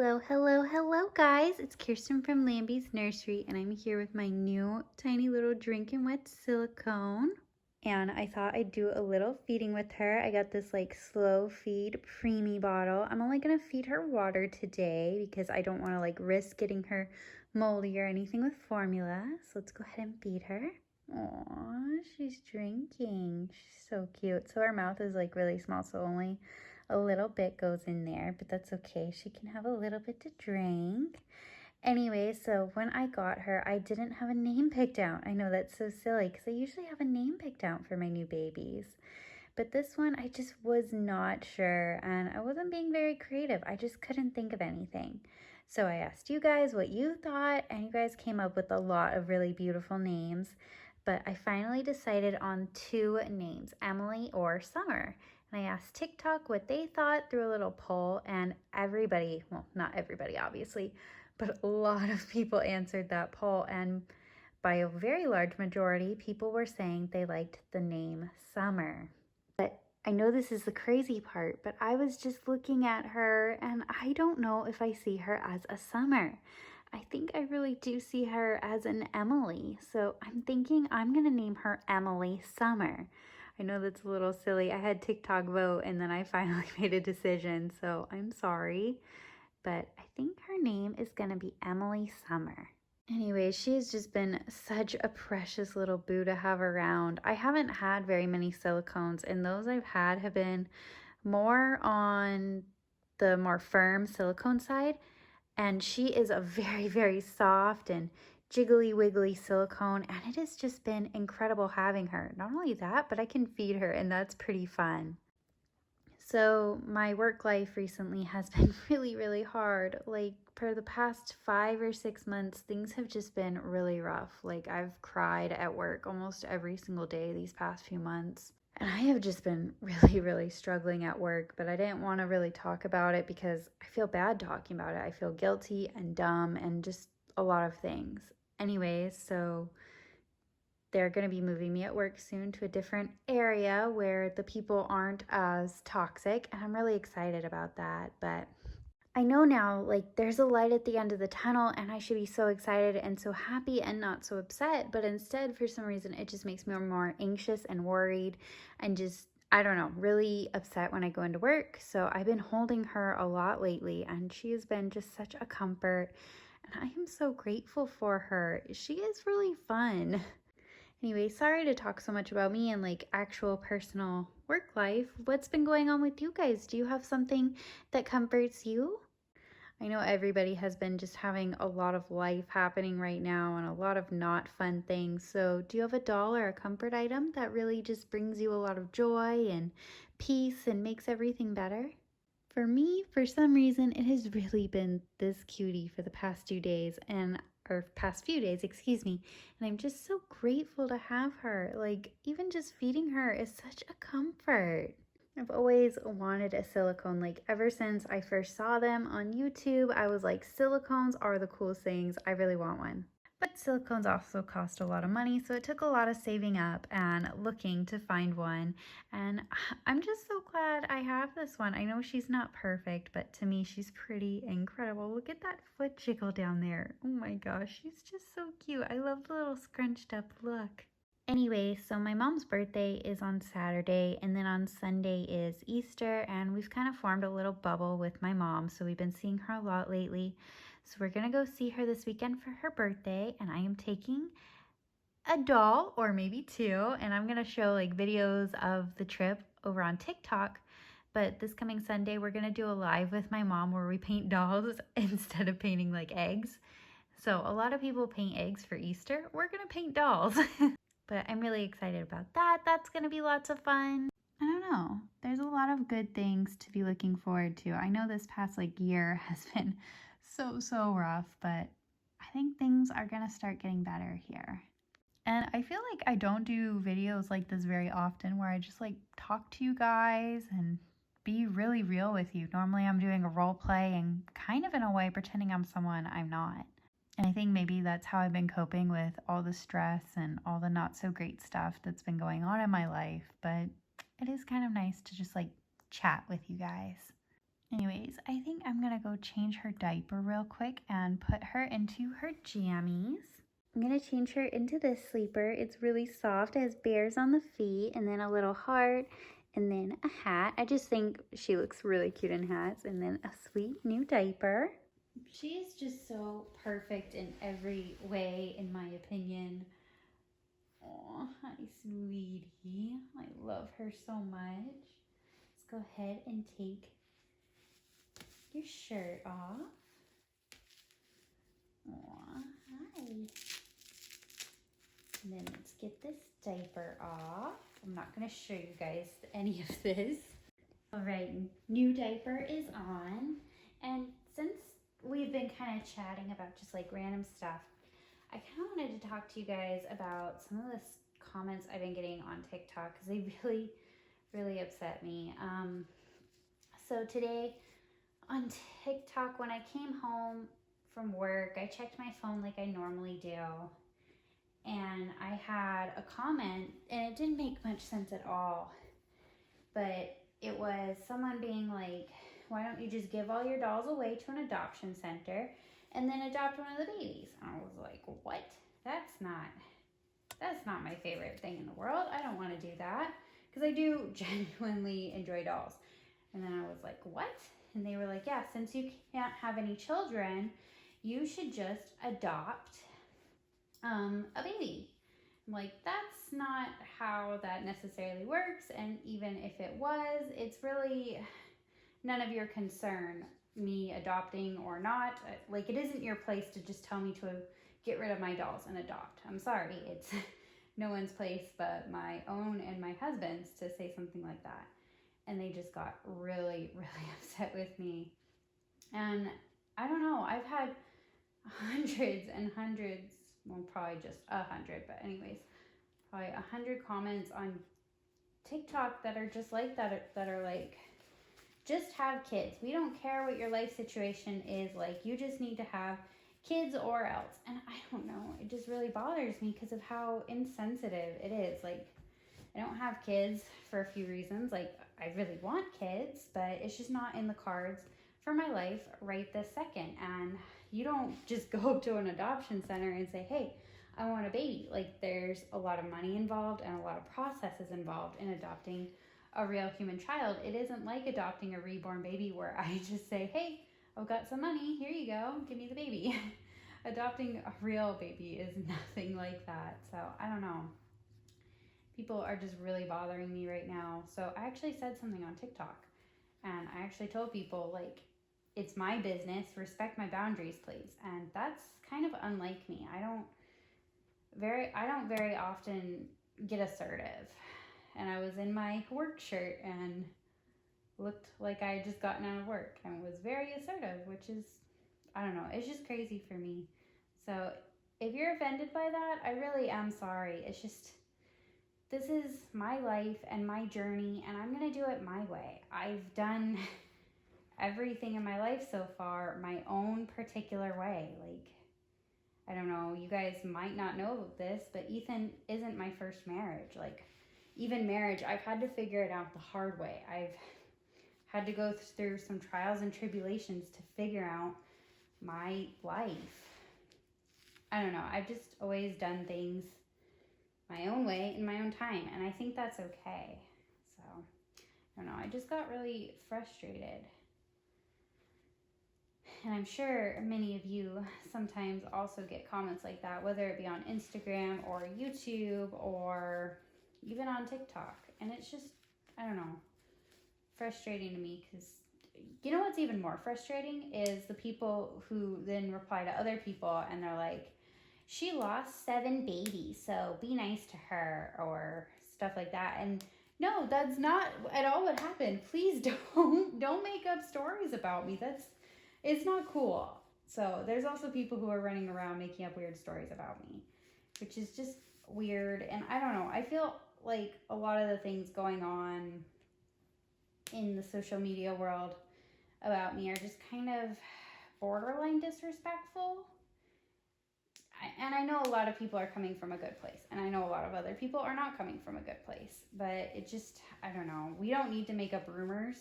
Hello guys, it's Kiersten from Lambie's Nursery and I'm here with my new tiny little drinking wet silicone. And I thought I'd do a little feeding with her. I got this like slow feed preemie bottle. I'm only gonna feed her water today because I don't wanna like risk getting her moldy or anything with formula. So let's go ahead and feed her. Aww, she's drinking. She's so cute. So her mouth is like really small, so only a little bit goes in there, but that's okay. She can have a little bit to drink. Anyway, so when I got her, I didn't have a name picked out. I know that's so silly because I usually have a name picked out for my new babies. But this one, I just was not sure and I wasn't being very creative. I just couldn't think of anything. So I asked you guys what you thought and you guys came up with a lot of really beautiful names. But I finally decided on two names, Emily or Summer. And I asked TikTok what they thought through a little poll, and everybody, well, not everybody obviously, but a lot of people answered that poll, and by a very large majority, people were saying they liked the name Summer. But I know this is the crazy part, but I was just looking at her and I don't know if I see her as a Summer. I think I really do see her as an Emily. So I'm thinking I'm gonna name her Emily Summer. I know that's a little silly. I had TikTok vote and then I finally made a decision, so I'm sorry. But I think her name is gonna be Emily Summer. Anyway, she's just been such a precious little boo to have around. I haven't had very many silicones, and those I've had have been more on the more firm silicone side. And she is a very soft and jiggly wiggly silicone, and it has just been incredible having her. Not only that, but I can feed her, and that's pretty fun. So my work life recently has been really hard. Like for the past 5 or 6 months, things have just been really rough. Like I've cried at work almost every single day these past few months. And I have just been really struggling at work, but I didn't want to really talk about it because I feel bad talking about it. I feel guilty and dumb and just a lot of things. Anyways, so they're going to be moving me at work soon to a different area where the people aren't as toxic, and I'm really excited about that. But I know now, like, there's a light at the end of the tunnel, and I should be so excited and so happy and not so upset. But instead, for some reason, it just makes me more anxious and worried and just, I don't know, really upset when I go into work. So I've been holding her a lot lately, and she has been just such a comfort. And I am so grateful for her. She is really fun. Anyway, sorry to talk so much about me and like actual personal work life. What's been going on with you guys? Do you have something that comforts you? I know everybody has been just having a lot of life happening right now and a lot of not fun things. So, do you have a doll or a comfort item that really just brings you a lot of joy and peace and makes everything better? For me, for some reason, it has really been this cutie for the past 2 days or past few days, excuse me. And I'm just so grateful to have her. Like, even just feeding her is such a comfort. I've always wanted a silicone. Like, ever since I first saw them on YouTube, I was like, silicones are the coolest things. I really want one. But silicones also cost a lot of money, so it took a lot of saving up and looking to find one. And I'm just so glad I have this one. I know she's not perfect, but to me, she's pretty incredible. Look at that foot jiggle down there. Oh my gosh, she's just so cute. I love the little scrunched up look. Anyway, so my mom's birthday is on Saturday, and then on Sunday is Easter, and we've kind of formed a little bubble with my mom, so we've been seeing her a lot lately. So we're gonna go see her this weekend for her birthday, and I am taking a doll or maybe two, and I'm gonna show like videos of the trip over on TikTok. But this coming Sunday, we're gonna do a live with my mom where we paint dolls instead of painting like eggs. So a lot of people paint eggs for Easter. We're gonna paint dolls. But I'm really excited about that. That's gonna be lots of fun. I don't know. There's a lot of good things to be looking forward to. I know this past like year has been so rough, but I think things are gonna start getting better here. And I feel like I don't do videos like this very often where I just like talk to you guys and be really real with you. Normally I'm doing a role play and kind of in a way pretending I'm someone I'm not. And I think maybe that's how I've been coping with all the stress and all the not so great stuff that's been going on in my life. But it is kind of nice to just like chat with you guys. Anyways, I think I'm gonna go change her diaper real quick and put her into her jammies. I'm gonna change her into this sleeper. It's really soft. It has bears on the feet and then a little heart and then a hat. I just think she looks really cute in hats, and then a sweet new diaper. She is just so perfect in every way, in my opinion. Oh, hi, sweetie. I love her so much. Let's go ahead and take your shirt off. Aw, hi. And then let's get this diaper off. I'm not going to show you guys any of this. All right, new diaper is on. And since we've been kind of chatting about just like random stuff, I kind of wanted to talk to you guys about some of the comments I've been getting on TikTok because they really upset me. So today on TikTok, when I came home from work, I checked my phone like I normally do, and I had a comment, and it didn't make much sense at all, but it was someone being like, why don't you just give all your dolls away to an adoption center and then adopt one of the babies? And I was like, what? That's not my favorite thing in the world. I don't want to do that, because I do genuinely enjoy dolls. And then I was like, what? And they were like, yeah, since you can't have any children, you should just adopt a baby. I'm like, that's not how that necessarily works. And even if it was, it's really none of your concern, me adopting or not. Like, it isn't your place to just tell me to get rid of my dolls and adopt. I'm sorry, it's no one's place but my own and my husband's to say something like that. And they just got really upset with me. And I don't know, I've had hundreds and hundreds, well, probably just 100, but anyways, probably 100 comments on TikTok that are just like that are like, just have kids. We don't care what your life situation is like. You just need to have kids or else. And I don't know, it just really bothers me because of how insensitive it is. Like, I don't have kids for a few reasons. Like, I really want kids, but it's just not in the cards for my life right this second. And you don't just go to an adoption center and say, hey, I want a baby. Like, there's a lot of money involved and a lot of processes involved in adopting a real human child. It isn't like adopting a reborn baby where I just say, hey, I've got some money, here you go, give me the baby. Adopting a real baby is nothing like that. So I don't know. People are just really bothering me right now. So I actually said something on TikTok, and I actually told people, like, it's my business, respect my boundaries, please. And that's kind of unlike me. I don't very often get assertive. And I was in my work shirt and looked like I had just gotten out of work and was very assertive, which is, I don't know, it's just crazy for me. So if you're offended by that, I really am sorry. It's just, this is my life and my journey, and I'm going to do it my way. I've done everything in my life so far my own particular way. Like, I don't know, you guys might not know this, but Ethan isn't my first marriage. Like, even marriage, I've had to figure it out the hard way. I've had to go through some trials and tribulations to figure out my life. I don't know, I've just always done things my own way in my own time, and I think that's okay. So, I don't know, I just got really frustrated. And I'm sure many of you sometimes also get comments like that, whether it be on Instagram or YouTube or even on TikTok. And it's just, I don't know, frustrating to me, because you know what's even more frustrating is the people who then reply to other people and they're like, she lost 7 babies, so be nice to her, or stuff like that. And no, that's not at all what happened. Please don't make up stories about me. It's not cool. So there's also people who are running around making up weird stories about me, which is just weird. And I don't know, I feel like a lot of the things going on in the social media world about me are just kind of borderline disrespectful. And I know a lot of people are coming from a good place, and I know a lot of other people are not coming from a good place, but it just, I don't know, we don't need to make up rumors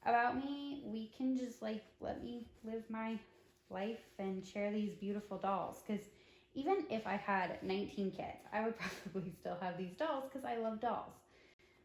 about me, we can just like let me live my life and share these beautiful dolls. Because even if I had 19 kids, I would probably still have these dolls because I love dolls.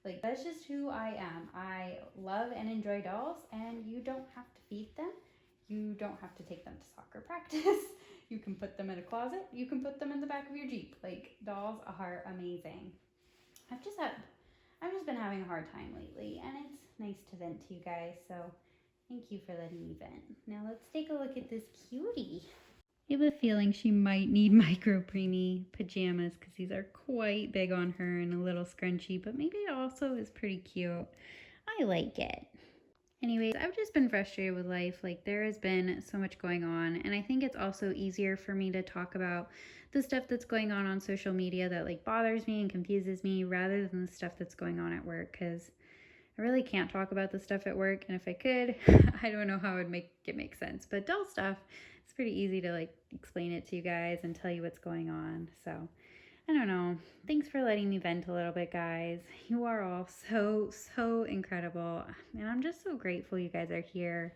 Like, that's just who I am. I love and enjoy dolls, and you don't have to feed them. You don't have to take them to soccer practice. You can put them in a closet. You can put them in the back of your Jeep. Like, dolls are amazing. I've just been having a hard time lately, and it's nice to vent to you guys. So thank you for letting me vent. Now let's take a look at this cutie. I have a feeling she might need micro preemie pajamas because these are quite big on her and a little scrunchy, but maybe it also is pretty cute. I like it. Anyways, I've just been frustrated with life. Like, there has been so much going on, and I think it's also easier for me to talk about the stuff that's going on social media that like bothers me and confuses me rather than the stuff that's going on at work, because I really can't talk about the stuff at work, and if I could, I don't know how I would make it make sense. But doll stuff, it's pretty easy to like explain it to you guys and tell you what's going on. So I don't know. Thanks for letting me vent a little bit, guys. You are all so incredible, and I'm just so grateful you guys are here.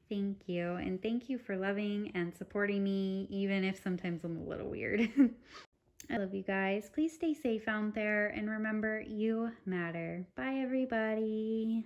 Thank you, and thank you for loving and supporting me, even if sometimes I'm a little weird. I love you guys. Please stay safe out there, and remember, you matter. Bye, everybody.